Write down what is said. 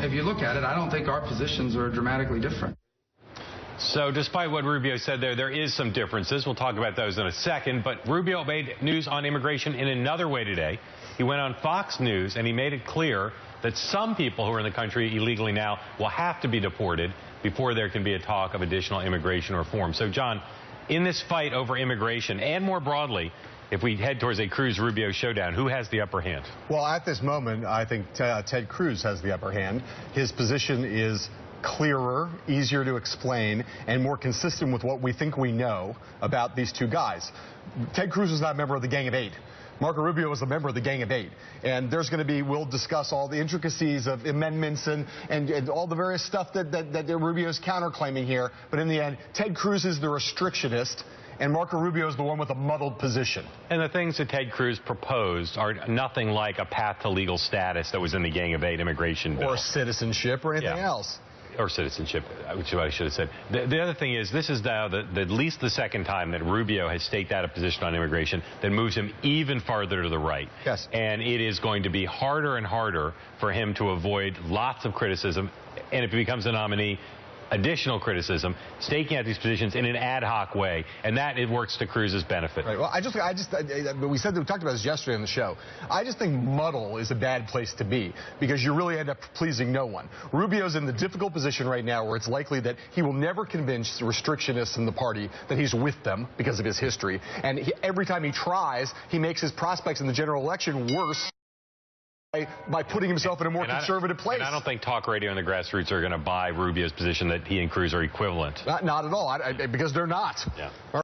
if you look at it, I don't think our positions are dramatically different. So despite what Rubio said there is some differences. We'll talk about those in a second. But Rubio made news on immigration in another way today. He went on Fox News and he made it clear that some people who are in the country illegally now will have to be deported before there can be a talk of additional immigration reform. So, John, in this fight over immigration and more broadly, if we head towards a Cruz-Rubio showdown, who has the upper hand? Well, at this moment, I think Ted Cruz has the upper hand. His position is clearer, easier to explain, and more consistent with what we think we know about these two guys. Ted Cruz was not a member of the Gang of Eight. Marco Rubio was a member of the Gang of Eight. And there's going to be, we'll discuss all the intricacies of amendments and all the various stuff that Rubio's counterclaiming here. But in the end, Ted Cruz is the restrictionist, and Marco Rubio is the one with a muddled position. And the things that Ted Cruz proposed are nothing like a path to legal status that was in the Gang of Eight immigration bill. Or citizenship or anything else. Or citizenship, which is what I should have said. The other thing is, this is now at least the second time that Rubio has staked out a position on immigration that moves him even farther to the right. Yes. And it is going to be harder and harder for him to avoid lots of criticism. And if he becomes a nominee, additional criticism, staking out these positions in an ad hoc way, and that it works to Cruz's benefit. Right. Well, we talked about this yesterday on the show. I just think muddle is a bad place to be because you really end up pleasing no one. Rubio's in the difficult position right now where it's likely that he will never convince the restrictionists in the party that he's with them because of his history. And every time he tries, he makes his prospects in the general election worse by putting himself in a more conservative place. And I don't think talk radio and the grassroots are going to buy Rubio's position that he and Cruz are equivalent. Not at all, because they're not. Yeah.